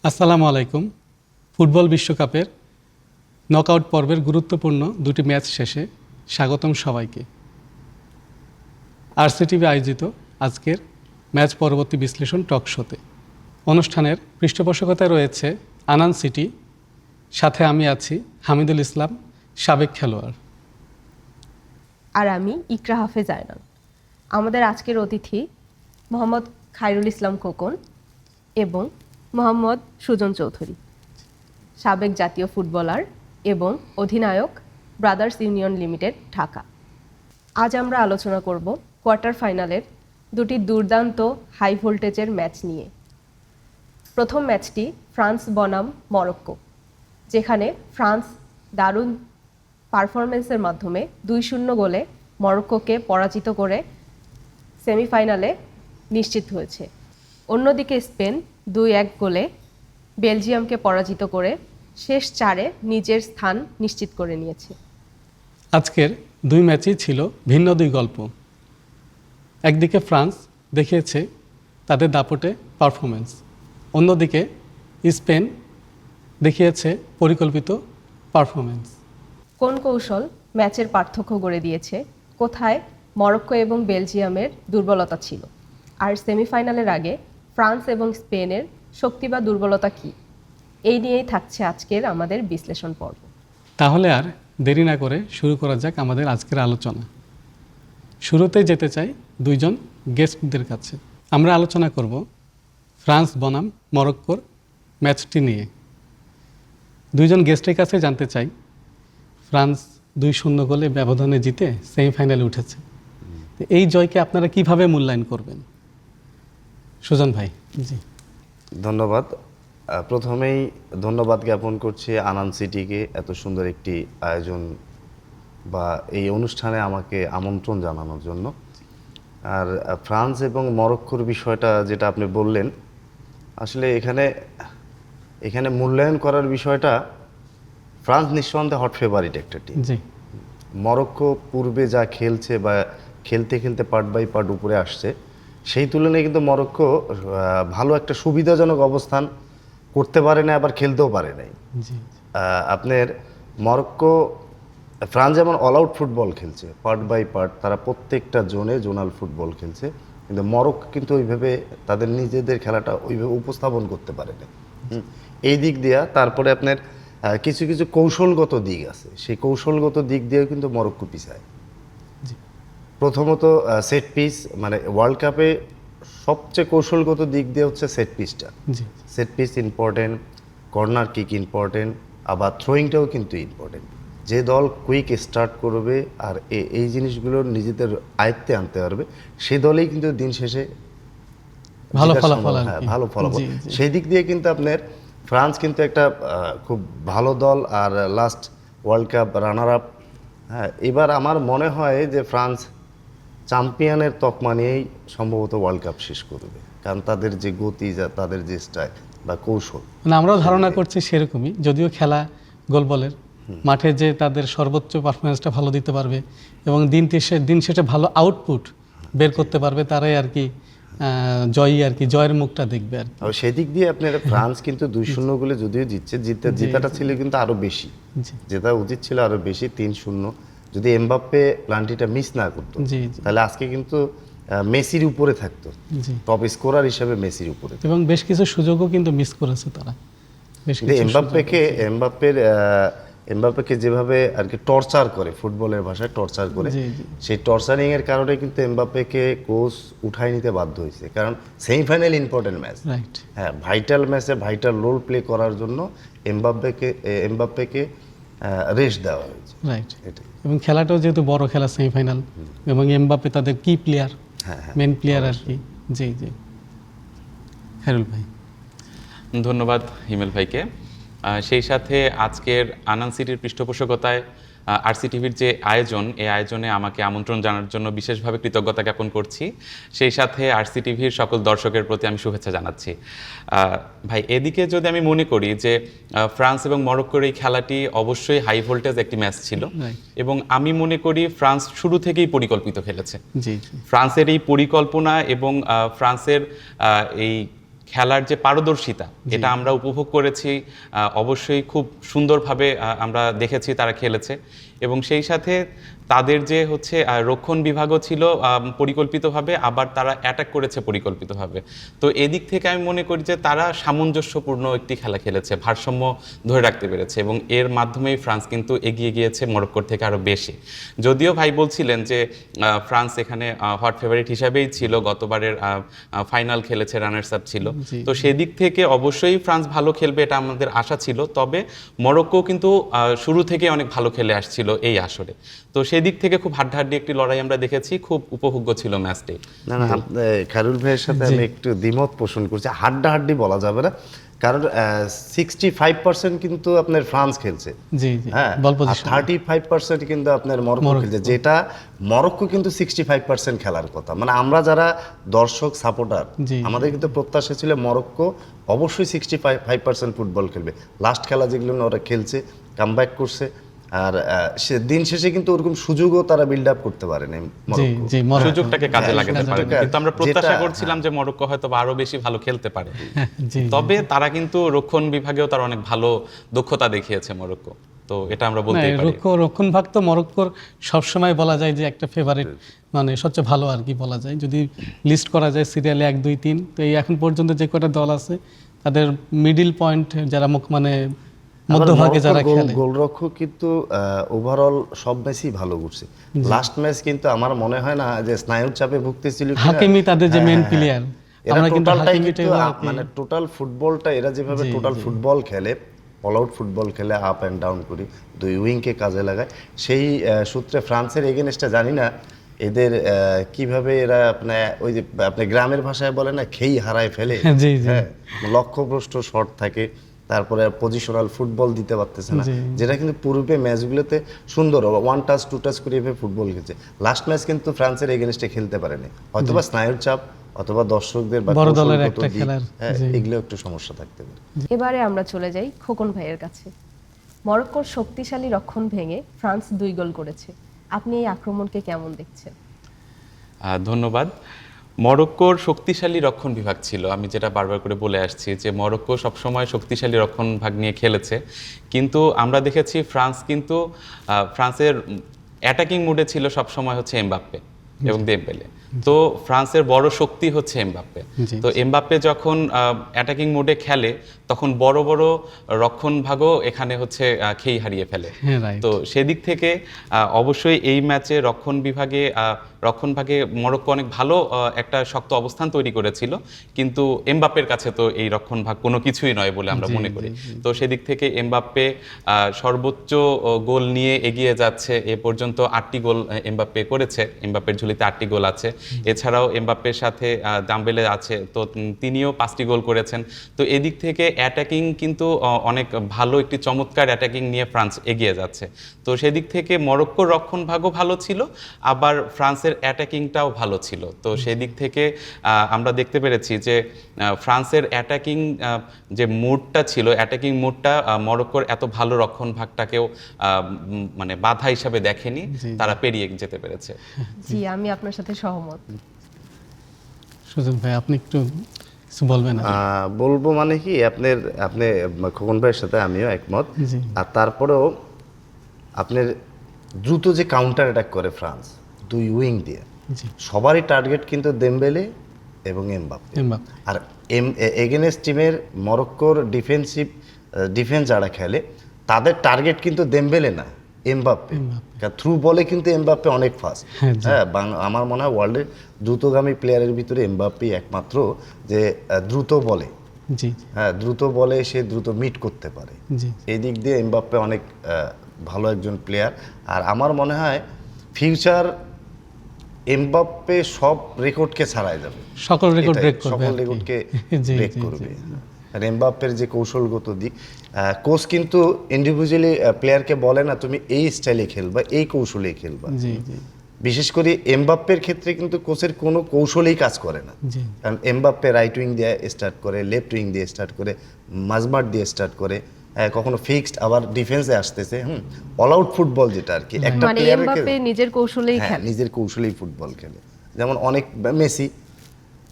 আসসালামু আলাইকুম। ফুটবল বিশ্বকাপের নকআউট পর্বের গুরুত্বপূর্ণ দুটি ম্যাচ শেষে স্বাগতম সবাইকে। আরসিটিভি আয়োজিত আজকের ম্যাচ পরবর্তী বিশ্লেষণ টক শোতে অনুষ্ঠানের পৃষ্ঠপোষকতায় রয়েছে আনান সিটি, সাথে আমি আছি হামিদুল ইসলাম, সাবেক খেলোয়াড়। আর আমি ইকরা হাফেজ আয়নান। আমাদের আজকের অতিথি মোহাম্মদ খায়রুল ইসলাম খোকন এবং মোহাম্মদ সুজন চৌধুরী, সাবেক জাতীয় ফুটবলার এবং অধিনায়ক, ব্রাদার্স ইউনিয়ন লিমিটেড, ঢাকা। আজ আমরা আলোচনা করব কোয়ার্টার ফাইনালের দুটি দুর্দান্ত হাই ভোল্টেজের ম্যাচ নিয়ে। প্রথম ম্যাচটি ফ্রান্স বনাম মরক্কো, যেখানে ফ্রান্স দারুণ পারফরমেন্সের মাধ্যমে 2-0 গোলে মরক্কোকে পরাজিত করে সেমিফাইনালে নিশ্চিত হয়েছে। অন্যদিকে স্পেন 2-1 গোলে বেলজিয়ামকে পরাজিত করে শেষ চারে নিজের স্থান নিশ্চিত করে নিয়েছে। আজকের দুই ম্যাচই ছিল ভিন্ন দুই গল্প। একদিকে ফ্রান্স দেখিয়েছে তাদের দাপটে পারফরমেন্স, অন্যদিকে স্পেন দেখিয়েছে পরিকল্পিত পারফরমেন্স। কোন কৌশল ম্যাচের পার্থক্য গড়ে দিয়েছে, কোথায় মরক্কো এবং বেলজিয়ামের দুর্বলতা ছিল, আর সেমিফাইনালের আগে ফ্রান্স এবং স্পেনের শক্তি বা দুর্বলতা কী, এই নিয়েই থাকছে আজকের আমাদের বিশ্লেষণ পর্ব। তাহলে আর দেরি না করে শুরু করা যাক আমাদের আজকের আলোচনা। শুরুতেই যেতে চাই দুইজন গেস্টদের কাছে। আমরা আলোচনা করব ফ্রান্স বনাম মরক্কোর ম্যাচটি নিয়ে। দুইজন গেস্টের কাছে জানতে চাই, ফ্রান্স 2-0 গোলে ব্যবধানে জিতে সেমিফাইনালে উঠেছে, এই জয়কে আপনারা কিভাবে মূল্যায়ন করবেন? সুজন ভাই। জি, ধন্যবাদ। প্রথমেই ধন্যবাদ জ্ঞাপন করছি আনান সিটিকে এত সুন্দর একটি আয়োজন বা এই অনুষ্ঠানে আমাকে আমন্ত্রণ জানানোর জন্য। আর ফ্রান্স এবং মরক্কোর বিষয়টা যেটা আপনি বললেন, আসলে এখানে মূল্যায়ন করার বিষয়টা, ফ্রান্স নিঃসন্দেহে হট ফেভারিট একটা টিম। জি, মরক্কো পূর্বে যা খেলছে বা খেলতে খেলতে পার্ট বাই পার্ট উপরে আসছে, সেই তুলনায় কিন্তু মরক্কো ভালো একটা সুবিধাজনক অবস্থান করতে পারে না, আবার খেলতেও পারে নাই। জি, আপনার মরক্কো, ফ্রান্স যেমন অল আউট ফুটবল খেলছে পার্ট বাই পার্ট, তারা প্রত্যেকটা জোনাল ফুটবল খেলছে, কিন্তু মরক্কো কিন্তু ওইভাবে তাদের নিজেদের খেলাটা ওইভাবে উপস্থাপন করতে পারে না। এই দিক দিয়া তারপরে আপনার কিছু কিছু কৌশলগত দিক আছে, সেই কৌশলগত দিক দিয়েও কিন্তু মরক্কো পিছায়। প্রথমত সেট পিস, মানে ওয়ার্ল্ড কাপে সবচেয়ে কৌশলগত দিক দিয়ে হচ্ছে সেট পিসটা। জি, set piece important, corner kick important, আবার থ্রোয়িংটাও কিন্তু ইম্পর্টেন্ট। যে দল কুইক স্টার্ট করবে আর এই জিনিসগুলো নিজেদের আয়ত্তে আনতে পারবে, সেই দলেই কিন্তু দিন শেষে ভালো জেতার ফলাফল সম্ভাবনা, আর হ্যাঁ, কি। ভালো ফলাফল। জি, জি। সেই দিক দিয়ে কিন্তু আপনার ফ্রান্স কিন্তু একটা খুব ভালো দল, আর last world cup runner up. হ্যাঁ, এবার আমার মনে হয় যে ফ্রান্স চ্যাম্পিয়নের তকমা নিয়েই সম্ভবত ওয়ার্ল্ড কাপ শেষ করবে, কারণ তাদের যে গতি, তাদের যে স্টাইল বা কৌশল, মানে আমরাও ধারণা করছি সেরকমই, যদিও খেলা গোলবলের মাঠে যে তাদের সর্বোচ্চ পারফরমেন্সটা ভালো দিতে পারবে এবং দিন শেষে ভালো আউটপুট বের করতে পারবে, তারাই আর কি জয়ী, আর কি জয়ের মুখটা দেখবে আর কি। আর সেদিক দিয়ে আপনার ফ্রান্স কিন্তু 2-0 গোলে যদিও জিতছে, জেতাটা ছিল কিন্তু আরো বেশি, জি, জেতা উচিত ছিল আরো বেশি, 3-0। যদি এমবাপ্পে প্লান্টিটা মিস না করতো, জি, জি, তাহলে আজকে কিন্তু মেসির উপরে থাকতো, জি। টপ স্কোরার হিসেবে মেসির উপরে। এবং বেশ কিছু সুযোগও কিন্তু মিস করেছে তারা, বেশ কিন্তু কিছু এমবাপ্পেকে যেভাবে আর কি টর্চার করে, ফুটবলের ভাষায় টর্চার করে, জি, জি। সেই টর্চারিং এর কারণে কিন্তু এমবাপ্পেকে কোচ উঠাই নিতে বাধ্য হয়েছে, কারণ সেমিফাইনাল ইম্পর্টেন্ট ম্যাচ। রাইট, হ্যাঁ, ভাইটাল ম্যাচে ভাইটাল রোল প্লে করার জন্য এমবাপ্পেকে রেস্ট দেওয়া হয়েছে। রাইট। এটাই। এবং খেলাটাও যেহেতু বড় খেলা, সেমিফাইনাল, এবং এমবাপ্পে তাদের কি প্লেয়ার, হ্যাঁ, হ্যাঁ, মেন প্লেয়ার আর কি। জি, জি। খায়রুল ভাই। ধন্যবাদ হিমেল ভাইকে। সেই সাথে আজকের আনান সিটির পৃষ্ঠপোষকতায় আরসিটিভির যে আয়োজন, এই আয়োজনে আমাকে আমন্ত্রণ জানার জন্য বিশেষভাবে কৃতজ্ঞতা জ্ঞাপন করছি। সেই সাথে আরসিটিভির সকল দর্শকের প্রতি আমি শুভেচ্ছা জানাচ্ছি। ভাই, এদিকে যদি আমি মনে করি যে ফ্রান্স এবং মরক্কোর এই খেলাটি অবশ্যই হাই ভোল্টেজ একটি ম্যাচ ছিল, এবং আমি মনে করি ফ্রান্স শুরু থেকেই পরিকল্পিত খেলেছে। জি, ফ্রান্সের এই পরিকল্পনা এবং ফ্রান্সের এই খেলার যে পারদর্শিতা এটা আমরা উপভোগ করেছি। অবশ্যই খুব সুন্দরভাবে আমরা দেখেছি তারা খেলেছে, এবং সেই সাথে তাদের যে হচ্ছে রক্ষণ বিভাগও ছিল পরিকল্পিতভাবে, আবার তারা অ্যাটাক করেছে পরিকল্পিতভাবে। তো এদিক থেকে আমি মনে করি যে তারা সামঞ্জস্যপূর্ণ একটি খেলা খেলেছে, ভারসাম্য ধরে রাখতে পেরেছে, এবং এর মাধ্যমেই ফ্রান্স কিন্তু এগিয়ে গিয়েছে মরক্কোর থেকে আরও বেশি। যদিও ভাই বলছিলেন যে ফ্রান্স এখানে হট ফেভারিট হিসাবেই ছিল, গতবারের ফাইনাল খেলেছে, রানার্স আপ ছিল, তো সেদিক থেকে অবশ্যই ফ্রান্স ভালো খেলবে এটা আমাদের আশা ছিল। তবে মরক্কো কিন্তু শুরু থেকে অনেক ভালো খেলে আসছিল এই আসরে, তো সেদিক থেকে খুব হাড্ডাহাড্ডি একটি লড়াই আমরা দেখেছি, খুব উপভোগ্য ছিল ম্যাচটি। না না, খায়রুল ভাইয়ের সাথে আমি একটু দ্বিমত পোষণ করছি। হাড্ডাহাড্ডি বলা যাবে না, কারণ 65% কিন্তু আপনার ফ্রান্স খেলছে, জি জি, হ্যাঁ, বল আর পজিশন 35% কিন্তু আপনার মরক্কো খেলছে, যেটা মরক্কো কিন্তু 65% খেলার কথা। মানে আমরা যারা দর্শক সাপোর্টার, জি। আমাদের কিন্তু প্রত্যাশা ছিল মরক্কো অবশ্যই 65% ফুটবল খেলবে। লাস্ট খেলা যেগুলো ওরা খেলছে, কামব্যাক করছে, আর সে দিন শেষে কিন্তু ওরকম সুযোগও তারা বিল্ড আপ করতে পারেনি জি মরক্কো। জি, মরক্কো। সুযোগটাকে কাজে হ্যাঁ, লাগাতে পারে, সুযোগটা- কিন্তু আমরা প্রত্যাশা যেটা- করছিলাম যে মরক্কো হয়তো বা আরো বেশি ভালো খেলতে পারে। জি তবে তারা কিন্তু রক্ষণ বিভাগেও তার অনেক ভালো দক্ষতা দেখিয়েছে মরক্কো, তো এটা আমরা না, বলতেই পারি। রক্ষণ ভাগ তো মরক্কোর সবসময় বলা যায় যে একটা ফেভারিট, মানে সবচেয়ে ভালো আর কি বলা যায়। যদি লিস্ট করা যায় সিরিয়ালে 1 2 3, তো এই এখন পর্যন্ত যে কটা দল আছে তাদের মিডিল পয়েন্ট যারা মানে মধ্যভাগে যারা খেলে, গোলরক্ষক কিন্তু ওভারঅল সব ম্যাচই ভালো করছে। লাস্ট ম্যাচ কিন্তু আমার মনে হয় না যে স্নায়ুর চাপে ভুগতেছিল কিনা। হাকিমি তাদের যে মেন হ্যাঁ, প্লেয়ার, এরা আমরা কিন্তু টোটালটাই হাকিমিটাই কিন্তু আর কি- মানে টোটাল ফুটবলটা এরা যেভাবে টোটাল ফুটবল খেলে, অল আউট ফুটবল খেলে, আপ অ্যান্ড ডাউন করি, দুই উইংকে কাজে লাগায়, সেই সূত্রে ফ্রান্সের এগেনস্টে জানি না এদের কিভাবে এরা আপনার ওই যে আপনি গ্রামের ভাষায় বলে না, খেই হারায় ফেলে। জি, জি। হ্যাঁ, লক্ষ্যভ্রষ্ট শট থাকে, তারপরে পজিশনাল ফুটবল দিতে পারতেছে না, জি। যেটা কিন্তু পূর্বে ম্যাচগুলোতে সুন্দর 1 টাচ 2 টাচ করে এভাবে ফুটবল খেলছে। লাস্ট ম্যাচ কিন্তু ফ্রান্সের এগেনস্টে খেলতে পারেনি, হয়তোবা স্নায়ুর চাপ অথবা দর্শকদের বা বড় দলের কৌশলগত একটা দিক, খেলার, হ্যাঁ, জি। এগুলো একটু সমস্যা থাকতে পারে। এবারে আমরা চলে যাই খোকন ভাইয়ের কাছে। মরক্কোর শক্তিশালী রক্ষণ ভেঙে ফ্রান্স 2 গোল করেছে, আপনি এই আক্রমণকে কেমন দেখছেন? ধন্যবাদ। মরক্কোর শক্তিশালী রক্ষণ বিভাগ ছিল, আমি যেটা বারবার করে বলে আসছি যে মরক্কো সবসময় শক্তিশালী রক্ষণ ভাগ নিয়ে খেলেছে, কিন্তু আমরা দেখেছি ফ্রান্স কিন্তু ফ্রান্সের অ্যাটাকিং মুডে ছিল সবসময় হচ্ছে এমবাপ্পে এবং দেমবেলে। তো ফ্রান্সের বড় শক্তি হচ্ছে এমবাপ্পে। জি, তো এমবাপ্পে যখন অ্যাটাকিং মোডে খেলে তখন বড় বড় রক্ষণ ভাগও এখানে হচ্ছে খেই হারিয়ে ফেলে। হ্যাঁ, right. তো সেদিক থেকে অবশ্যই এই ম্যাচে রক্ষণ ভাগে মরক্কো অনেক ভালো একটা শক্ত অবস্থান তৈরি করেছিল, কিন্তু এমবাপ্পের কাছে তো এই রক্ষণ ভাগ কোনো কিছুই নয় বলে আমরা মনে করি। তো সেদিক থেকে এমবাপ্পে সর্বোচ্চ গোল নিয়ে এগিয়ে যাচ্ছে, এ পর্যন্ত 8টি গোল এমবাপ্পে করেছে, এমবাপ্পের ঝুলিতে 8টি গোল আছে। এছাড়াও এমবাপ্পের সাথে দাম্বেলে আছে, তো তিনিও 5টি গোল করেছেন। তো এদিক থেকে অ্যাটাকিং কিন্তু অনেক ভালো একটি চমৎকার অ্যাটাকিং নিয়ে ফ্রান্স এগিয়ে যাচ্ছে। তো সেদিক থেকে মরক্কোর রক্ষণ ভাগও ভালো ছিল, আবার ফ্রান্সের অ্যাটাকিংটাও ভালো ছিল। তো সেদিক থেকে আমরা দেখতে পেরেছি যে ফ্রান্সের অ্যাটাকিং যে মুডটা ছিল, অ্যাটাকিং মুডটা মরক্কোর এত ভালো রক্ষণ ভাগটাকেও মানে বাধা হিসাবে দেখেনি, তারা পেরিয়ে যেতে পেরেছে। জি, আমি আপনার সাথে সহমত। সুজন ভাই, আপনি একটু কিছু বলবেন? বলবো মানে কি, আপনি খোকন ভাইয়ের সাথে আমিও একমত। জি। আর তারপরেও আপনার দ্রুত যে কাউন্টার অ্যাটাক করে ফ্রান্স 2 উইং দিয়ে, জি। সবারই টার্গেট কিন্তু দেমবেলে এবং এমবাপ্পে। এমবাপ্পে। আর এগেনস্ট টিমের মরক্কোর ডিফেন্স যারা খেলে তাদের টার্গেট কিন্তু দেমবেলে না, এমবাপ্পে। থ্রু বলে কিন্তু এমবাপ্পে অনেক ফাস্ট। হ্যাঁ, আমার মনে হয় ওয়ার্ল্ডের দ্রুতগামী প্লেয়ারের ভিতরে এমবাপ্পে একমাত্র যে দ্রুত বলে। জি হ্যাঁ, দ্রুত বলে সে দ্রুত মিট করতে পারে। জি, এই দিক দিয়ে এমবাপ্পে অনেক ভালো একজন প্লেয়ার। আর আমার মনে হয় ফিউচার এমবাপ্পে সব রেকর্ডকে ছাড়াই যাবে, সকল রেকর্ড এটাই, ব্রেক করবে সকল আর কি। রেকর্ডকে জি, ব্রেক জি, করবে। জি। আর এমবাপ্পের যে কৌশলগত দিক, কোচ কিন্তু ইন্ডিভিজুয়ালি প্লেয়ারকে বলে না তুমি এই স্টাইলে খেলবা, এই কৌশলে খেলবা। জি জি বিশেষ করে এমবাপ্পের ক্ষেত্রে কিন্তু কোচের কোনো কৌশলেই কাজ করে না, জি, কারণ এমবাপ্পে রাইট উইং দিয়ে স্টার্ট করে, লেফট উইং দিয়ে স্টার্ট করে, মাঝমাঠ দিয়ে স্টার্ট করে, কখনো ফিক্সড, আবার ডিফেন্সে আসতেছে। অল আউট ফুটবল যেটা আর কি, একটা মানে প্লেয়ারের এমবাপ্পে নিজের কৌশলেই হ্যাঁ, খেলে। নিজের কৌশলেই ফুটবল খেলে। যেমন অনেক মেসি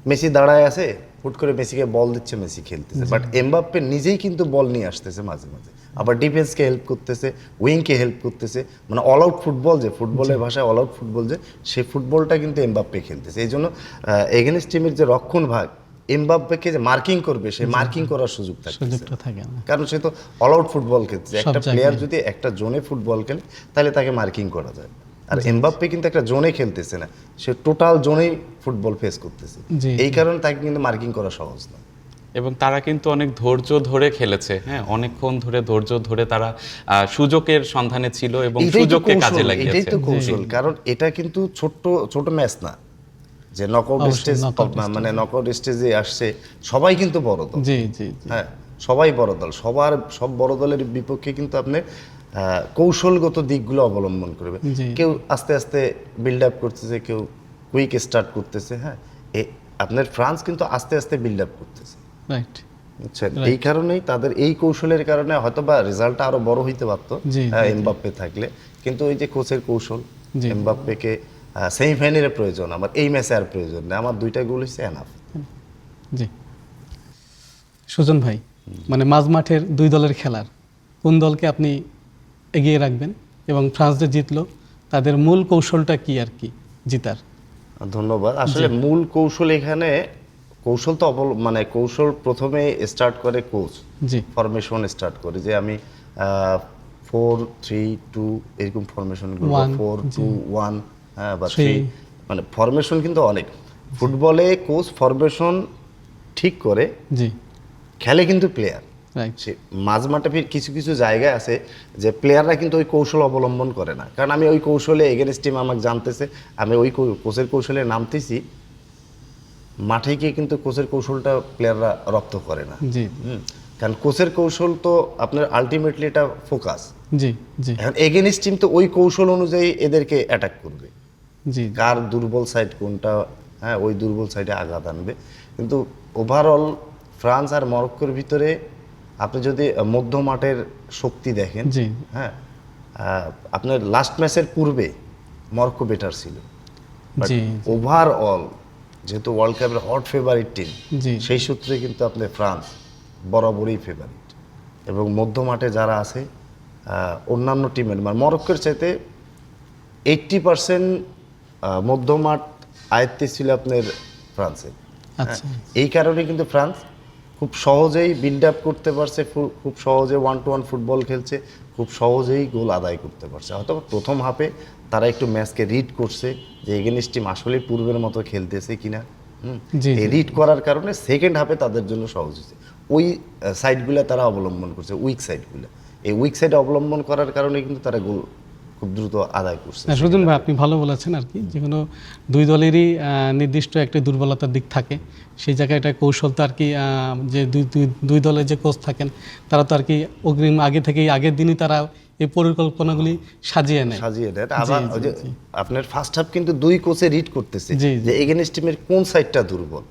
মেসি দাঁড়ায় আছে, হুট করে মেসিকে বল দিচ্ছে, মেসি খেলতেছে, বাট এমবাপ্পে নিজেই কিন্তু বল নিয়ে আসতেছে মাঝে মাঝে, আবার ডিফেন্সকে হেল্প করতেছে, উইংকে হেল্প করতেছে, মানে অল আউট ফুটবল, যে ফুটবলের ভাষায় অল আউট ফুটবল, যে সেই ফুটবলটা কিন্তু এমবাপ্পে খেলতেছে। এই জন্য এগেনস্ট টিমের যে রক্ষণ ভাগ, এমবাপ্পেকে যে মার্কিং করবে, সেই মার্কিং করার সুযোগ থাকে, সুযোগটা থাকে না। কারণ সে তো অল আউট ফুটবল খেলছে। একটা জায়গায়। প্লেয়ার যদি একটা জোনে ফুটবল খেলে তাহলে তাকে মার্কিং করা যায়, আর এমবাপ্পে কিন্তু একটা জোনে খেলতেছে না, সে টোটাল জোনেই ফুটবল ফেস করতেছে, জি, এই কারণে তাকে কিন্তু মার্কিং করা সহজ না। এবং তারা কিন্তু অনেক ধৈর্য ধরে খেলেছে, হ্যাঁ, অনেকক্ষণ ধরে ধৈর্য ধরে তারা সুযোগের সন্ধানে ছিল এবং এইটাই তো সুযোগকে কৌশল, কাজে এটাই লাগিয়েছে। তো কৌশল, কারণ এটা কিন্তু ছোট ছোট ম্যাচ না, যে নকআউট অবশ্যই, স্টেজ, knockout stage। মানে নকআউট স্টেজে আসছে, সবাই কিন্তু বড় দল, জি জি জি, হ্যাঁ সবাই বড় দল, সব বড় দলের বিপক্ষে কিন্তু আপনি কৌশলগত দিকগুলো অবলম্বন করবে। জি। কেউ আস্তে আস্তে বিল্ড আপ করতেছে, কেউ কুইক স্টার্ট করতেছে, হ্যাঁ আপনার ফ্রান্স কিন্তু আস্তে আস্তে বিল্ড আপ করতেছে, রাইট। বুঝছেন? এই কারণেই তাদের এই কৌশলের কারণে হয়তো বা রেজাল্টটা আরো বড় হইতে পারতো জি, এমবাপ্পে থাকলে, কিন্তু ওই যে কোচের কৌশল, জি। এমবাপ্পেকে সেমিফাইনালের প্রয়োজন, আমার এই ম্যাচে আর প্রয়োজন নেই, আমার 2টা গোল হচ্ছে এনাফ। জি, সুজন ভাই, মানে মাঝ মাঠের দুই দলের খেলার কোন দলকে আপনি এগিয়ে রাখবেন, এবং ফ্রান্স যে জিতলো তাদের মূল কৌশলটা কি আর কি জিতার? ধন্যবাদ। আসলে মূল কৌশল এখানে, কৌশল তো মানে কৌশল প্রথমে স্টার্ট করে কোচ, জি ফরমেশন স্টার্ট করে, যে আমি 4-3-2 এরকম ফরমেশন করব, 4-2-1, হ্যাঁ, বা 3, মানে ফরমেশন কিন্তু অনেক, ফুটবলে কোচ ফরমেশন ঠিক করে, জি, খেলে কিন্তু প্লেয়ার। রাইট। সে মাঝ মাঠে কিছু কিছু জায়গায় আছে যে প্লেয়াররা কিন্তু ওই কৌশল অবলম্বন করে না, কারণ আমি ওই কৌশলে এগেনস্ট টিম আমাকে জানতেছে, আমি ওই কোচের কৌশলে নামতেছি, মাঠে গিয়ে কিন্তু কোচের কৌশলটা প্লেয়াররা রপ্ত করে না। জি কারণ কোচের কৌশল তো আপনার আলটিমেটলি এটা ফোকাস, জি জি এখন এগেনস্ট টিম তো ওই কৌশল অনুযায়ী এদেরকে অ্যাটাক করবে, জি, কার দুর্বল সাইড কোনটা, হ্যাঁ ওই দুর্বল সাইডে আঘাত আনবে। কিন্তু ওভারঅল ফ্রান্স আর মরক্কোর ভিতরে আপনি যদি মধ্য মাঠের শক্তি দেখেন, জি, হ্যাঁ আপনার লাস্ট ম্যাচের পূর্বে মরক্কো বেটার ছিল, জি, ওভারঅল যেহেতু ওয়ার্ল্ড কাপের হট ফেভারিট টিম, জি, সেই সূত্রে কিন্তু আপনার ফ্রান্স বরাবরই ফেভারিট, এবং মধ্য মাঠে যারা আছে অন্যান্য টিমের, মানে মরক্কোর চাইতে 80% মধ্যমাঠ আয়ত্তে ছিল আপনার ফ্রান্সের। আচ্ছা, এই কারণে কিন্তু ফ্রান্স খুব সহজেই বিল্ড আপ করতে পারছে, খুব সহজে 1-to-1 ফুটবল খেলছে, খুব সহজেই গোল আদায় করতে পারছে। হয়তো প্রথম হাফে তারা একটু ম্যাচকে রিড করছে যে এগেনস্ট টিম আসলে পূর্বের মতো খেলতেছে কিনা, জি, এই রিড করার কারণে সেকেন্ড হাফে তাদের জন্য সহজ হয়েছে। ওই সাইডগুলো তারা অবলম্বন করছে, উইক সাইডগুলো, এই উইক সাইড অবলম্বন করার কারণে কিন্তু তারা গোল খুব দ্রুত আদায় করছে। না, সুজন ভাই আপনি ভালো বলেছেন আর কি, যে কোনো দুই দলেরই নির্দিষ্ট একটা দুর্বলতার দিক থাকে, সেই জায়গায় এটা কৌশল তো আর কি, যে দুই দলের যে কোচ থাকেন তারা তো আর কি অগ্রিম আগে থেকেই আগের দিনই তারা এই পরিকল্পনাগুলি সাজিয়ে নেয়। আবার ওই যে আপনার ফার্স্ট হাফ কিন্তু দুই কোচে রিড করতেছে জি, যে এগেনস্ট টিমের কোন সাইডটা দুর্বল,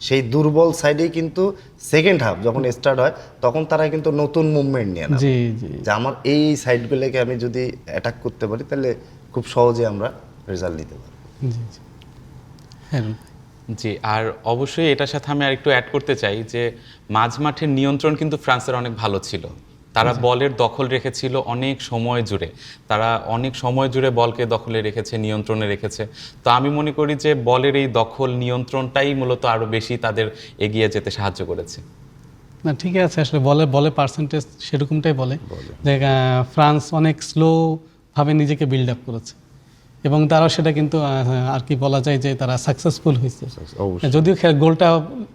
সেই দুর্বল সাইডেই কিন্তু সেকেন্ড হাফ যখন স্টার্ট হয় তখন তারা কিন্তু নতুন মুভমেন্ট নিয়ে নেয়, জি জি যে আমার এই সাইডগুলোকে আমি যদি অ্যাটাক করতে পারি তাহলে খুব সহজে আমরা রেজাল্ট নিতে পারি। জি জি, হ্যাঁ জি, আর অবশ্যই এটার সাথে আমি আরেকটু অ্যাড করতে চাই যে মাঝ মাঠের নিয়ন্ত্রণ কিন্তু ফ্রান্সের অনেক ভালো ছিল, তারা বলের দখল রেখেছিল অনেক সময় জুড়ে, তারা অনেক সময় জুড়ে বলকে দখলে রেখেছে, নিয়ন্ত্রণে রেখেছে। তো আমি মনে করি যে বলের এই দখল নিয়ন্ত্রণটাই মূলত আরও বেশি তাদের এগিয়ে যেতে সাহায্য করেছে। না ঠিকই আছে, আসলে বলে পার্সেন্টেজ সেরকমটাই বলে যে ফ্রান্স অনেক স্লোভাবে নিজেকে বিল্ড আপ করেছে, এবং তারাও সেটা কিন্তু আর কি বলা যায় যে তারা সাকসেসফুল হয়েছে, যদিও গোলটা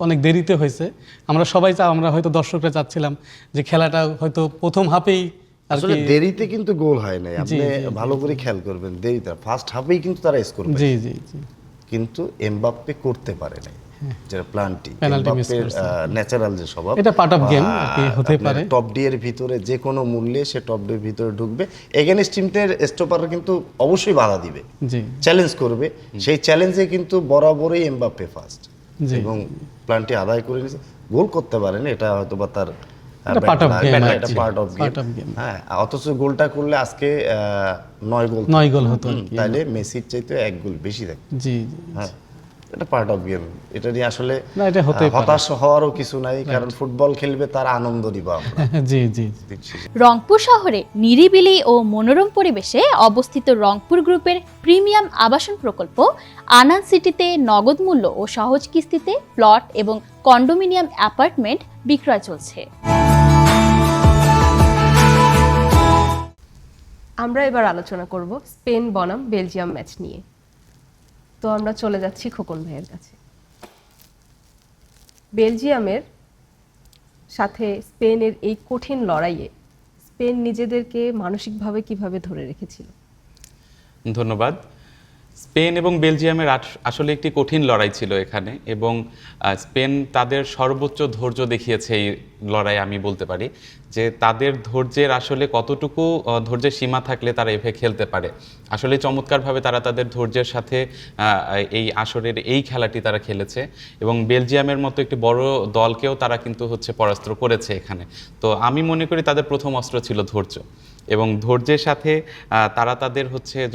অনেক দেরিতে হয়েছে। আমরা সবাই আমরা হয়তো দর্শকরা চাচ্ছিলাম যে খেলাটা হয়তো প্রথম হাফেই আর আসলে কি, দেরিতে কিন্তু গোল হয় নাই, আপনি ভালো করে খেয়াল করবেন, দেরিতে ফার্স্ট হাফেই কিন্তু তারা স্কোর করে, জি জি জি, কিন্তু এমবাপ্পে করতে পারে নাই, যেটা প্লান্টি Penalty miss এমবাপ্পের করছে। ন্যাচারাল যে স্বভাব, এটা পার্ট অফ গেম আর কি, হতে পারে। টপ ডি এর ভিতরে যে কোনো মূল্যে সে টপ ডি এর ভিতরে ঢুকবে, এগেনস্ট টিমের স্টপার কিন্তু অবশ্যই বাধা দিবে, জি চ্যালেঞ্জ করবে, সেই চ্যালেঞ্জে কিন্তু বরাবরই এমবাপ্পে ফার্স্ট, জি, এবং প্লান্টি আদায় করে নিয়েছে, গোল করতে পারেনি, এটা হয়তো বা তার এটা part of game আর এটা কি। Part of Part of game। হ্যাঁ, অথচ গোলটা করলে আজকে 9 গোল, 9 গোল হতো আর কি। তাইলে মেসির চাইতে 1 গোল বেশি থাকে। জি জি, হ্যাঁ, এটা পার্ট অফ গেম। এটা নিয়ে আসলে না, এটা হতেই পারে। হতাশ হওয়ারও কিছু নাই, কারণ ফুটবল খেলবে তার আনন্দ নিব আমরা। জি জি দিন শেষে। রংপুর শহরে নিরিবিলি ও মনোরম পরিবেশে অবস্থিত রংপুর গ্রুপের প্রিমিয়াম আবাসন প্রকল্প আনান সিটিতে নগদ মূল্য ও সহজ কিস্তিতে প্লট এবং কন্ডোমিনিয়াম অ্যাপার্টমেন্ট বিক্রয় চলছে। আমরা এবার আলোচনা করব স্পেন বনাম বেলজিয়াম ম্যাচ নিয়ে। তো আমরা চলে যাচ্ছি খোকন ভাইয়ের কাছে। বেলজিয়ামের সাথে স্পেনের এই কঠিন লড়াইয়ে স্পেন নিজেদেরকে মানসিকভাবে কিভাবে ধরে রেখেছিল? ধন্যবাদ। স্পেন এবং বেলজিয়ামের আসলে একটি কঠিন লড়াই ছিল এখানে, এবং স্পেন তাদের সর্বোচ্চ ধৈর্য দেখিয়েছে এই লড়াই। আমি বলতে পারি যে তাদের ধৈর্যের আসলে কতটুকু ধৈর্যের সীমা থাকলে তারা এভাবে খেলতে পারে। আসলে চমৎকারভাবে তারা তাদের ধৈর্যের সাথে এই আসরের এই খেলাটি তারা খেলেছে, এবং বেলজিয়ামের মতো একটি বড় দলকেও তারা কিন্তু পরাস্ত করেছে এখানে। তো আমি মনে করি তাদের প্রথম অস্ত্র ছিল ধৈর্য, এবং ধৈর্যের সাথে তারা তাদের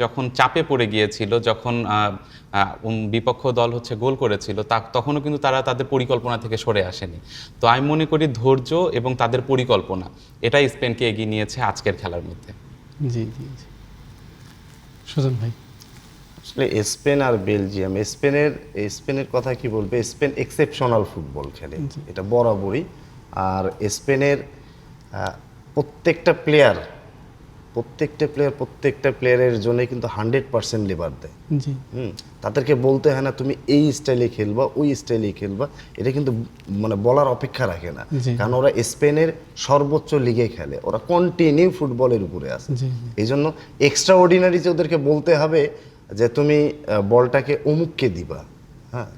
যখন চাপে পড়ে গিয়েছিল, যখন বিপক্ষ দল গোল করেছিল, তখনও কিন্তু তারা তাদের পরিকল্পনা থেকে সরে আসেনি। তো আমি মনে করি ধৈর্য এবং তাদের পরিকল্পনা এটাই স্পেনকে এগিয়ে নিয়েছে আজকের খেলার মধ্যে। জি জি জি। সুজন ভাই। আসলে স্পেন আর বেলজিয়াম, স্পেনের কথা কি বলবে, স্পেন এক্সেপশনাল ফুটবল খেলে, এটা বরাবরই। আর স্পেনের প্রত্যেকটা প্লেয়ারের জন্য কিন্তু 100% লেবার দেয়। জি তাদেরকে বলতে হয় না তুমি এই স্টাইলে খেলবা, ওই স্টাইলে খেলবা, এটা কিন্তু মানে বলার অপেক্ষা রাখে না। জি। কারণ ওরা স্পেনের সর্বোচ্চ লিগে খেলে, ওরা কন্টিনিউ ফুটবলের উপরে আছে। জি এই জন্য এক্সট্রা অর্ডিনারি যে ওদেরকে বলতে হবে যে তুমি বলটাকে অমুককে দিবা, হ্যাঁ,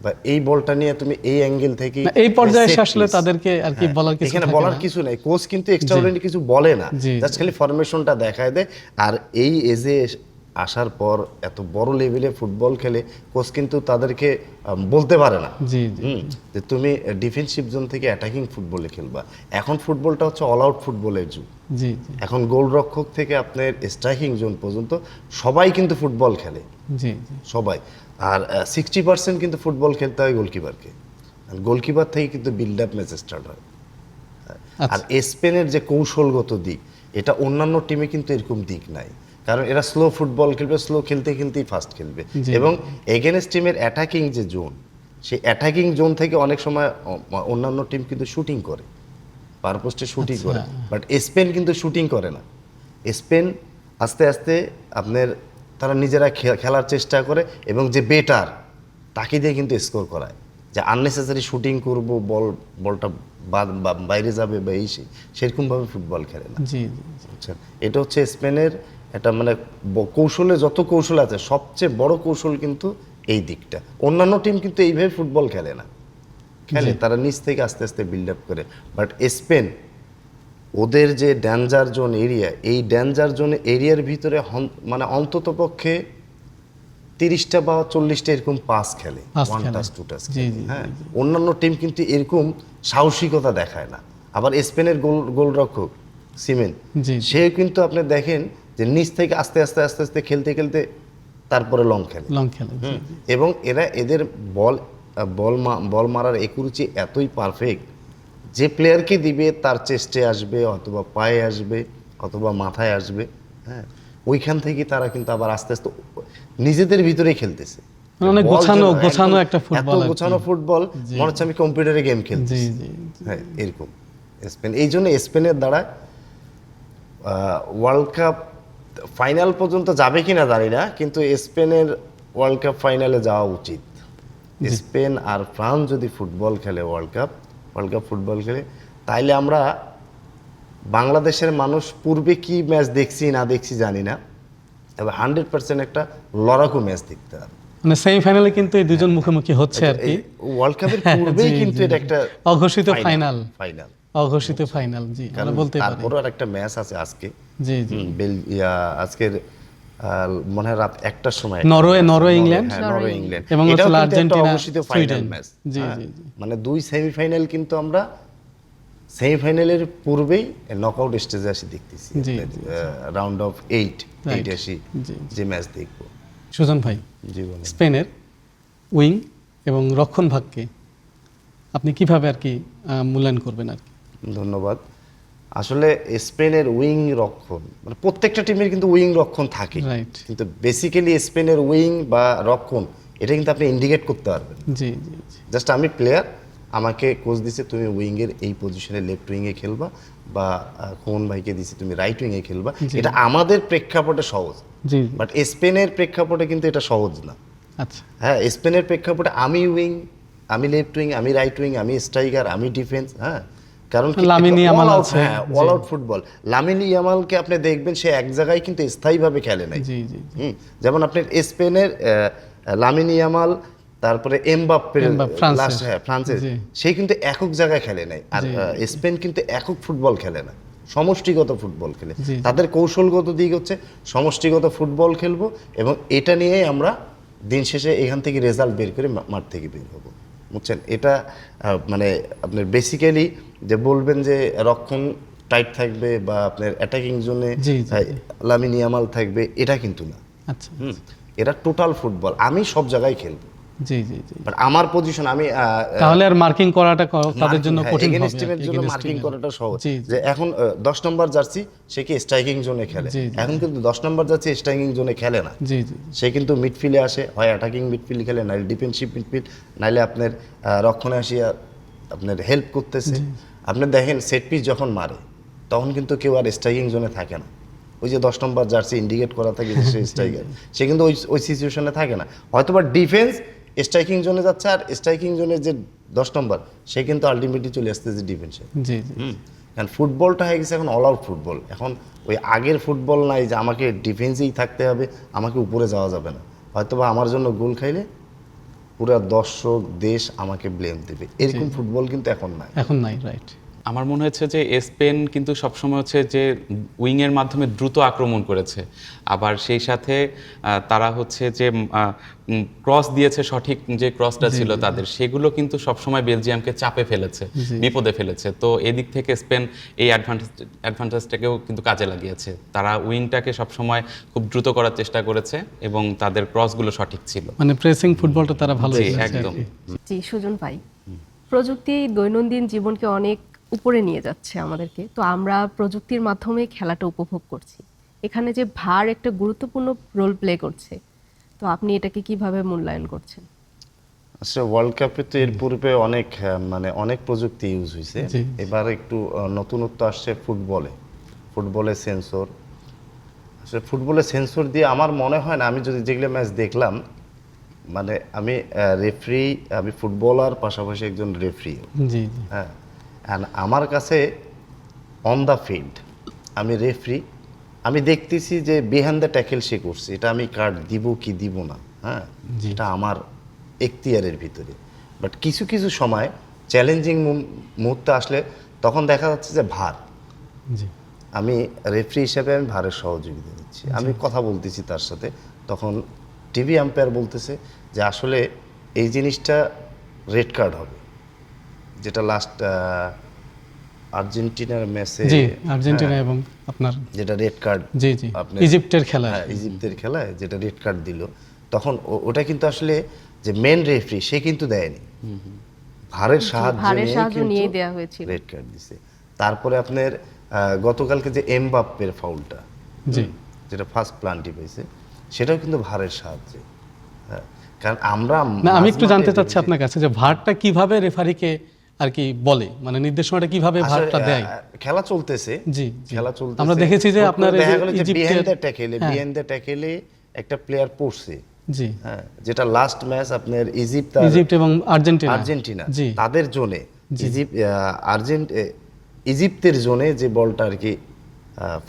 বা এই বলটা নিয়ে তুমি এই অ্যাঙ্গেল থেকে না, এই পর্যায়ে set আসলে piece। তাদেরকে আর কি হ্যাঁ, বলার কিছু এখানে থাকে বলার না। কিছু নাই, কোচ কিন্তু এক্সট্রা অর্ডিনারি কিছু বলে না, জি, জাস্ট খালি ফরমেশনটা দেখায় দেয়। আর এই এজে আসার পর এত বড় লেভেলে ফুটবল খেলে কোচ কিন্তু তাদেরকে বলতে পারে না জি জি যে তুমি ডিফেন্সিভ জোন থেকে অ্যাটাকিং ফুটবলে খেলবা। এখন ফুটবলটা হচ্ছে অল আউট ফুটবলের যুগ। জি জি এখন গোলরক্ষক থেকে আপনার স্ট্রাইকিং জোন পর্যন্ত সবাই কিন্তু ফুটবল খেলে, জি জি সবাই। আর 60% কিন্তু ফুটবল খেলতে হয় গোলকিপারকে, গোলকিপার থেকে কিন্তু বিল্ড আপ ম্যাচ স্টার্ট হয়। আর স্পেনের যে কৌশলগত দিক, এটা অন্যান্য টিমে কিন্তু এরকম দিক নাই, কারণ এরা স্লো ফুটবল খেলবে, স্লো খেলতে খেলতেই ফাস্ট খেলবে। জি। এবং এগেনস্ট টিমের অ্যাটাকিং যে জোন, সেই অ্যাটাকিং জোন থেকে অনেক সময় অন্যান্য টিম কিন্তু শুটিং করে, পারপোস্টে শুটিং করে, বাট স্পেন কিন্তু শুটিং করে না। স্পেন আস্তে আস্তে আপনার তারা নিজেরা খেলার চেষ্টা করে, এবং যে বেটার তাকে দিয়ে কিন্তু স্কোর করায়, যে আননেসেসারি শুটিং করব, বলটা বাইরে যাবে বা এই সেরকমভাবে ফুটবল খেলে না। জি বুঝছেন, এটা হচ্ছে স্পেনের এটা মানে কৌশলে যত কৌশল আছে, সবচেয়ে বড় কৌশল কিন্তু এই দিকটা। অন্যান্য টিম কিন্তু এইভাবে ফুটবল খেলে না, খেলে তারা নিচ থেকে আস্তে আস্তে বিল্ড আপ করে। বাট স্পেন ওদের যে ড্যাঞ্জার জোন এরিয়া, এই ড্যাঞ্জার জোন এরিয়ার ভিতরে মানে অন্তত পক্ষে 30টা বা 40টা এরকম পাস খেলে, ওয়ান টাচ টু টাচ। হ্যাঁ, অন্যান্য টিম কিন্তু এরকম সাহসিকতা দেখায় না। আবার স্পেনের গোলরক্ষক সিমেন, সে কিন্তু আপনি দেখেন যে নিচ থেকে আস্তে আস্তে আস্তে আস্তে খেলতে খেলতে তারপরে লং খেলে। এবং এদের বল মারার একুরেসি এতই পারফেক্ট, যে প্লেয়ারকে দিবে তার চেস্টে আসবে, অথবা পায়ে আসবে, অথবা মাথায় আসবে। হ্যাঁ, ওইখান থেকে তারা কিন্তু আবার আস্তে আস্তে নিজেদের ভিতরেই খেলতেছে। অনেক গোছানো একটা ফুটবল, এত গোছানো ফুটবল, মনে হচ্ছে আমি কম্পিউটারে গেম খেলছি। হ্যাঁ, এরকম স্পেন। এই জন্য স্পেনের দ্বারা ওয়ার্ল্ড কাপ ফাইনাল পর্যন্ত যাবে কিনা জানি না, কিন্তু স্পেনের ওয়ার্ল্ড কাপ ফাইনালে যাওয়া উচিত। স্পেন আর ফ্রান্স যদি ফুটবল খেলে, ওয়ার্ল্ড কাপ ফুটবল খেলে, তাইলে আমরা বাংলাদেশের মানুষ পূর্বে কি ম্যাচ দেখছি না দেখছি জানি না, তবে 100% একটা লড়াকু ম্যাচ দেখতে হবে। মানে সেমিফাইনালে কিন্তু এই দুজন মুখোমুখি হচ্ছে আর কি। ওয়ার্ল্ড কাপের পূর্বেই কিন্তু এটা একটা অঘোষিত ফাইনাল, অঘোষিত ফাইনাল। জি, আমরা বলতে পারি। তারপরও আরেকটা ম্যাচ আছে আজকে। জি জি, আজকের মনে হয় রাত 1টার সময় নরওয়ে ইংল্যান্ড, এবং হচ্ছে আর্জেন্টিনা ফাইনাল ম্যাচ। জি জি, মানে দুই সেমিফাইনাল কিন্তু আমরা সেমিফাইনালের পূর্বেই নকআউট স্টেজে আসি দেখতেছি, রাউন্ড অফ 8 আসি যে ম্যাচ দেখবো। সুজন ভাই, জি বলেন। স্পেনের উইং এবং রক্ষণ ভাগকে আপনি কিভাবে আর কি মূল্যায়ন করবেন আর কি? ধন্যবাদ। আসলে স্পেনের উইং রক্ষণ মানে প্রত্যেকটা টিমের কিন্তু উইং রক্ষণ থাকে, রাইট। কিন্তু বেসিক্যালি স্পেনের উইং বা রক্ষণ এটা কিন্তু আপনি ইন্ডিকেট করতে পারবেন। জি জি জি জাস্ট আমি প্লেয়ার, আমাকে কোচ দিছে তুমি উইংয়ের এই পজিশনে লেফট উইংয়ে খেলবা, বা কোন ভাইকে দিছে তুমি রাইট উইংয়ে খেলবা। এটা আমাদের প্রেক্ষাপটে সহজ, জি বাট স্পেনের প্রেক্ষাপটে কিন্তু এটা সহজ না। আচ্ছা হ্যাঁ, স্পেনের প্রেক্ষাপটে আমি উইং, আমি লেফট উইং, আমি রাইট উইং, আমি স্ট্রাইকার, আমি ডিফেন্স। হ্যাঁ, কারণ লামিনী ইয়ামাল আছে। হ্যাঁ, অল আউট ফুটবল। লামিনী ইয়ামালকে আপনি দেখবেন সে এক জায়গায় কিন্তু স্থায়ীভাবে খেলে নাই। জি জি যেমন আপনার স্পেনের লামিনী ইয়ামাল, তারপরে এমবাপ্পে ফ্রান্সের। ফ্রান্সের, জি। সে কিন্তু একক জায়গায় খেলে নাই। আর স্পেন কিন্তু একক ফুটবল খেলে না, সমষ্টিগত ফুটবল খেলে। জি। তাদের কৌশলগত দিক হচ্ছে সমষ্টিগত ফুটবল খেলবো, এবং এটা নিয়েই আমরা দিন শেষে এখান থেকে রেজাল্ট বের করে মাঠ থেকে বের হবো, বুঝছেন? এটা মানে আপনার বেসিক্যালি যে বলবেন যে রক্ষণ টাইট থাকবে বা আপনার অ্যাটাকিং জোনে জি, জি, লামিনী ইয়ামাল থাকবে, এটা কিন্তু না। আচ্ছা এটা টোটাল ফুটবল, আমি সব জায়গায় খেলবো, জি জি জি বাট আমার পজিশন আমি তাহলে আর মার্কিং করাটা তাদের জন্য কঠিন হবে এগেইনস্ট টিমের আর কি, জন্য against মার্কিং team-এর। করাটা সহজ। জি, জি। যে এখন 10 নম্বর জার্সি সে কি স্ট্রাইকিং জোনে খেলে, জি, জি। এখন কিন্তু 10 নম্বর জার্সি স্ট্রাইকিং জোনে খেলে না। জি জি সে কিন্তু মিডফিল্ডে আসে, হয় অ্যাটাকিং মিডফিল্ড খেলে, নাইলে ডিফেন্সিভ মিডফিল্ড, নাইলে আপনার রক্ষণে আসিয়া আপনার হেল্প করতেছে। আপনি দেখেন সেট পিস যখন মারে তখন কিন্তু কেউ আর স্ট্রাইকিং জোনে থাকে না। ওই যে 10 নম্বর জার্সি ইন্ডিকেট করা থাকে যে সে স্ট্রাইকার, সে কিন্তু ওই সিচুয়েশনে থাকে না। হয়তো বা ডিফেন্স স্ট্রাইকিং জোনে যাচ্ছে, আর স্ট্রাইকিং জোনে যে 10 নম্বর সে কিন্তু আলটিমেটলি চলে আসতেছে ডিফেন্সে। জি জি কারণ ফুটবলটা হয়ে গেছে এখন অল আউট ফুটবল। এখন ওই আগের ফুটবল নাই যে আমাকে ডিফেন্সেই থাকতে হবে, আমাকে উপরে যাওয়া যাবে না। হয়তো বা আমার জন্য গোল খাইলে পুরো দর্শক দেশ আমাকে ব্লেম দেবে, এরকম ফুটবল কিন্তু এখন নাই। এখন নাই, রাইট। আমার মনে হচ্ছে যে স্পেন কিন্তু সবসময় হচ্ছে যে উইংয়ের মাধ্যমে দ্রুত আক্রমণ করেছে, আবার সেই সাথে তারা হচ্ছে যে ক্রস দিয়েছে, সঠিক যে ক্রসটা ছিল তাদের, সেগুলো কিন্তু সবসময় বেলজিয়ামকে চাপে ফেলেছে, বিপদে ফেলেছে। তো এদিক থেকে স্পেন এই অ্যাডভান্টেজটাকেও কিন্তু কাজে লাগিয়েছে। তারা উইংটাকে সবসময় খুব দ্রুত করার চেষ্টা করেছে এবং তাদের ক্রসগুলো সঠিক ছিল। মানে প্রেসিং ফুটবলটা তারা ভালো জি, খেলেছে আর একদম। কি। জি সুজন ভাই, প্রযুক্তি দৈনন্দিন জীবনকে অনেক উপরে নিয়ে যাচ্ছে আমাদেরকে, তো আমরা প্রযুক্তির মাধ্যমে খেলাটা উপভোগ করছি। এখানে যে ভার একটা গুরুত্বপূর্ণ রোল প্লে করছে, তো আপনি এটাকে কিভাবে মূল্যায়ন করছেন? আচ্ছা, ওয়ার্ল্ড কাপে তো এর পূর্বে অনেক মানে অনেক প্রযুক্তি ইউজ হয়েছে। জি। এবার একটু নতুনত্ব আসছে ফুটবলে সেন্সর। আসলে ফুটবলে সেন্সর দিয়ে আমার মনে হয় না, আমি যদি যেগুলো ম্যাচ দেখলাম, মানে আমি রেফারি, আমি ফুটবলার পাশাপাশি একজন রেফারি। জি জি হ্যাঁ, and আমার কাছে অন দ্য ফিল্ড আমি রেফারি, আমি দেখতেছি যে বিহাইন্ড দ্য ট্যাকেল সে করছে, এটা আমি কার্ড দিব কি দিব না, হ্যাঁ, এটা আমার এখতিয়ারের ভিতরে। বাট কিছু কিছু সময় চ্যালেঞ্জিং মুহূর্তে আসলে তখন দেখা যাচ্ছে যে ভার, জি আমি রেফারি হিসেবে আমি ভারের সহযোগিতা দিচ্ছি, আমি কথা বলতেছি তার সাথে, তখন টিভি আম্পায়ার বলতেছে যে আসলে এই জিনিসটা রেড কার্ড হবে, যেটা লাস্ট আর্জেন্টিনার ম্যাচে, জি আর্জেন্টিনা এবং আপনার যেটা রেড কার্ড, জি জি ইজিপ্টের খেলা। হ্যাঁ, ইজিপ্টের খেলায় যেটা রেড কার্ড দিল, তখন ওটা কিন্তু আসলে যে মেন রেফারি সে কিন্তু দেয়নি, ভারের সাহায্য নিয়ে দেয়া হয়েছিল, রেড কার্ড দিছে। তারপরে আপনার গতকালকে যে এমবাপ্পের ফাউলটা, জি যেটা ফার্স্ট প্লান্টি পেয়েছে, সেটাও কিন্তু ভারের সাহায্যে। হ্যাঁ, কারণ আমরা না, আমি একটু জানতে চাচ্ছি আপনার কাছে যে ভারটা কিভাবে রেফারিকে আর কি বলে, মানে নির্দেশনাটা কিভাবে ভারটা দেয়? খেলা চলতেছে, জি খেলা চলতেছে, আমরা দেখেছি যে আপনার দেখা গেল যে বিহাইন্ড দ্য ট্যাকেলে একটা প্লেয়ার পড়ছে, জি হ্যাঁ, যেটা লাস্ট ম্যাচ আপনার ইজিপ্ট এবং আর্জেন্টিনা জি তাদের জোনে, ইজিপ্টের জোনে যে বলটা আর কি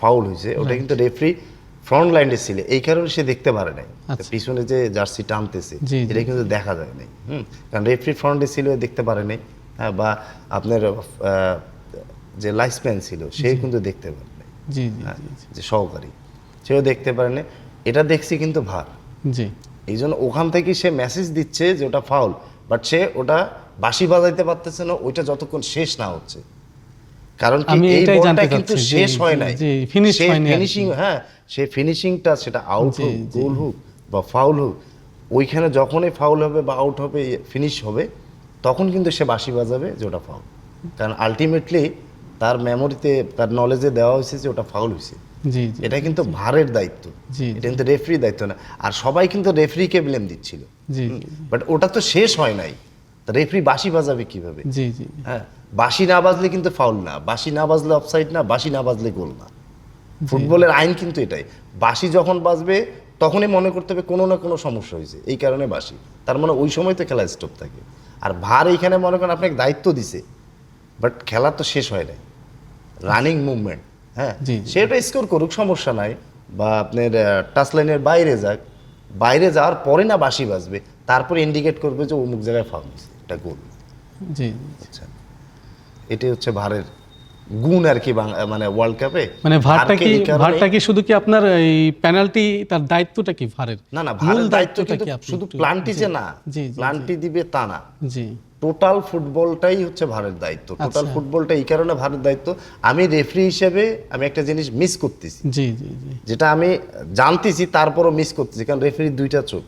ফাউল হয়েছে, ওটা কিন্তু রেফারি ফ্রন্ট লাইনে ছিল, এই কারণে সে দেখতে পারে নাই, পিছনে যে জার্সি টানতেছে এটা কিন্তু দেখা যায় নাই। কারণ রেফারি ফ্রন্টে ছিল, দেখতে পারে নাই। হ্যাঁ, বা আপনার যে লাইসম্যান ছিল সে কিন্তু দেখতে পারে নাই, জি যে সহকারী সেও দেখতে পারে নাই, এটা দেখছি কিন্তু ভার। জি এই জন্য ওখান থেকে সে মেসেজ দিচ্ছে যে ওটা ফাউল, বাট সে ওটা বাঁশি বাজাইতে পারতেছে না ওইটা যতক্ষণ শেষ না হচ্ছে, কারণ কি এই বলটা কিন্তু শেষ হয় নাই, ফিনিশিং, হ্যাঁ, সে ফিনিশিংটা, সেটা আউট হোক, গোল হোক বা ফাউল হোক, ওইখানে যখনই ফাউল হবে বা আউট হবে, ফিনিশ হবে, তখন কিন্তু সে বাঁশি বাজাবে যে ওটা ফাউল। কারণ আলটিমেটলি তার মেমোরিতে, তার নলেজে দেওয়া হয়েছে যে ওটা ফাউল হয়েছে। জি জি এটা কিন্তু ভারের দায়িত্ব, জি, এটা কিন্তু রেফারির দায়িত্ব না। আর সবাই কিন্তু রেফারিকে ব্লেম দিচ্ছিল, জি বাট ওটা তো শেষ হয় নাই, রেফারি বাঁশি বাজাবে কিভাবে? জি জি হ্যাঁ, বাঁশি না বাজলে কিন্তু ফাউল না, বাঁশি না বাজলে অফসাইড না, বাঁশি না বাজলে গোল না। ফুটবলের আইন কিন্তু এটাই, বাঁশি যখন বাজবে তখনই মনে করতে হবে কোনো না কোনো সমস্যা হয়েছে, এই কারণে বাঁশি। তার মানে ওই সময় তো খেলা স্টপ থাকে। আর ভার এইখানে মনে করেন আপনাকে দায়িত্ব দিছে, বাট খেলা তো শেষ হয় নাই, রানিং মুভমেন্ট। হ্যাঁ, জি, জি। সেটা স্কোর করুক, সমস্যা নাই, বা আপনার টাচ লাইনের বাইরে যাক, বাইরে যাওয়ার পরে না বাঁশি বাজবে, তারপরে ইন্ডিকেট করবে যে অমুক জায়গায় ফাউল হয়েছে, এটা গোল। জি আচ্ছা, এটাই হচ্ছে ভারের গুণ আর কি, মানে ওয়ার্ল্ড কাপে। মানে ভারটা ভারকে কি, এই কারণে- ভারটা কি শুধু কি আপনার এই পেনাল্টি, তার দায়িত্বটা কি ভারের? না না, মূল ভারের দায়িত্ব কিন্তু কি আপনি শুধু একটু- প্লান্টি যে না, জি, জি, প্লান্টি দিবে তা না, জি টোটাল ফুটবলটাই হচ্ছে ভারের দায়িত্ব। টোটাল আচ্ছা। ফুটবলটা এই কারণে ভারের দায়িত্ব, আমি রেফারি হিসেবে আমি একটা জিনিস মিস করতেছি, জি জি জি যেটা আমি জানতেছি তারপরও মিস করতেছি। কারণ রেফারির দুইটা চোখ,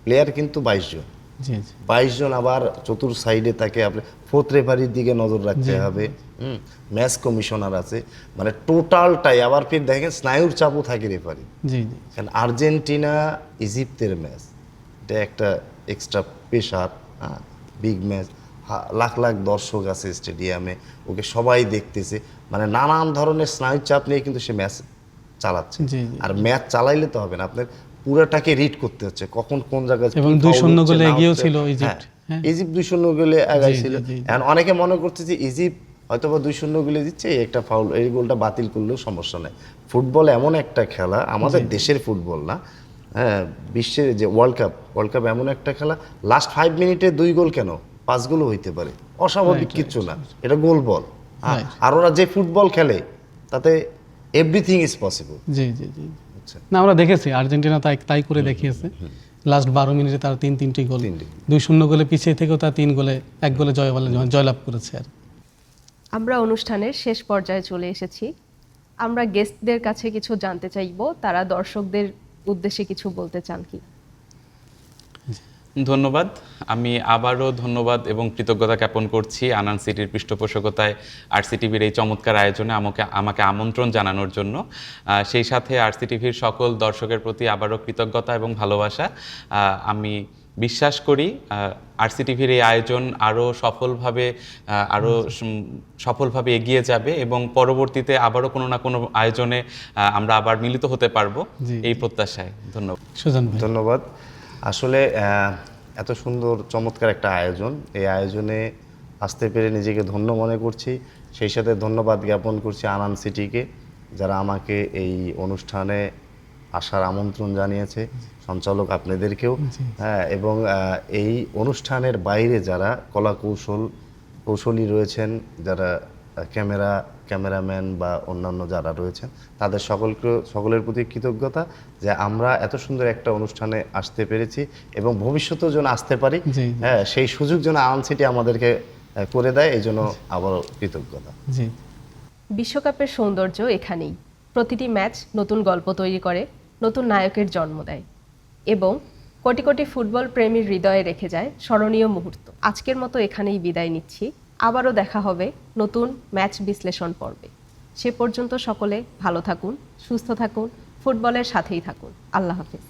প্লেয়ার কিন্তু 22 জন, জি জি 22 জন, আবার চতুর সাইডে তাকে আপনি ফোর্থ রেফারির দিকে নজর রাখতে হবে, ম্যাচ কমিশনার আছে, মানে টোটালটাই। আবার ফির দেখেন স্নায়ুর চাপও থাকে রেফারি। জি জি কারণ আর্জেন্টিনা ইজিপ্তের ম্যাচ, এটা একটা extra pressure, big match, lakh lakh দর্শক আছে স্টেডিয়ামে, ওকে সবাই দেখতেছে, মানে নানান ধরনের স্নায়ুর চাপ নিয়ে কিন্তু সে ম্যাচ চালাচ্ছে। জি, জি। আর ম্যাচ চালাইলে তো হবে না, আপনার পুরোটাকে রিড করতে হচ্ছে, কখন কোন জায়গায় এবং কি 2-0 foul হচ্ছে, গোলে না এগিয়েও হচ্ছে। ছিল ইজিপ্ট। হ্যাঁ, হ্যাঁ। ইজিপ্ট 2-0 গোলে এগাই ছিল। জি, জি, জি। এখন অনেকে মনে করছে যে ইজিপ্ট হয়তো বা 2-0 গোলে দিচ্ছে, এই একটা ফাউল, এই গোলটা বাতিল করলেও সমস্যা নেই। ফুটবল এমন একটা খেলা, আমাদের দেশের ফুটবল না, হ্যাঁ, বিশ্বের যে ওয়ার্ল্ড কাপ এমন একটা খেলা, লাস্ট 5 মিনিটে 2 গোল কেন, 5 গোলও হইতে পারে, অস্বাভাবিক Right, কিচ্ছু না, এটা গোল বল। Right. আর ওরা যে ফুটবল খেলে তাতে এভরিথিং ইজ পসিবল। জি জি জি আচ্ছা, না, আমরা দেখেছি আর্জেন্টিনা তাই তাই করে দেখিয়েছে। লাস্ট 12 মিনিটে তার তিনটি গোল, 2-0 গোলে পিছিয়ে থেকেও তার 3 গোলে 1 গোলে জয়লাভ করেছে আর। আমরা অনুষ্ঠানের শেষ পর্যায়ে চলে এসেছি। আমরা গেস্টদের কাছে কিছু জানতে চাইবো, তারা দর্শকদের উদ্দেশ্যে কিছু বলতে চান কি? ধন্যবাদ। আমি আবারও ধন্যবাদ এবং কৃতজ্ঞতা জ্ঞাপন করছি আনান সিটির পৃষ্ঠপোষকতায় আরসিটিভির এই চমৎকার আয়োজনে আমাকে আমন্ত্রণ জানানোর জন্য। সেই সাথে আরসিটিভির সকল দর্শকের প্রতি আবারও কৃতজ্ঞতা এবং ভালোবাসা। আমি বিশ্বাস করি আরসিটিভির এই আয়োজন আরও সফলভাবে এগিয়ে যাবে এবং পরবর্তীতে আবারও কোনো না কোনো আয়োজনে আমরা আবার মিলিত হতে পারবো, জি, এই প্রত্যাশায়। ধন্যবাদ। সুজন ভাই। ধন্যবাদ। আসলে এত সুন্দর চমৎকার একটা আয়োজন, এই আয়োজনে আসতে পেরে নিজেকে ধন্য মনে করছি। সেই সাথে ধন্যবাদ জ্ঞাপন করছি আনান সিটিকে, যারা আমাকে এই অনুষ্ঠানে আসার আমন্ত্রণ জানিয়েছে, আপনাদেরকেও। হ্যাঁ, এবং এই অনুষ্ঠানের বাইরে যারা কৌশলী রয়েছেন, যারা ক্যামেরাম্যান বা অন্যান্য যারা রয়েছেন, তাদের সকলের প্রতি কৃতজ্ঞতা যে আমরা এত সুন্দর একটা অনুষ্ঠানে আসতে পেরেছি এবং ভবিষ্যতেও যেন আসতে পারি। জি, জি। হ্যাঁ, সেই সুযোগ যেন আনান সিটি আমাদেরকে করে দেয়, এই জন্য আবারও কৃতজ্ঞতা। জি বিশ্বকাপের সৌন্দর্য এখানেই। প্রতিটি ম্যাচ নতুন গল্প তৈরি করে, নতুন নায়কের জন্ম দেয় এবং কোটি কোটি ফুটবল প্রেমীর হৃদয়ে রেখে যায় স্মরণীয় মুহূর্ত। আজকের মতো এখানেই বিদায় নিচ্ছি। আবারও দেখা হবে নতুন ম্যাচ বিশ্লেষণ পর্বে। সে পর্যন্ত সকলে ভালো থাকুন, সুস্থ থাকুন, ফুটবলের সাথেই থাকুন। আল্লাহ হাফেজ।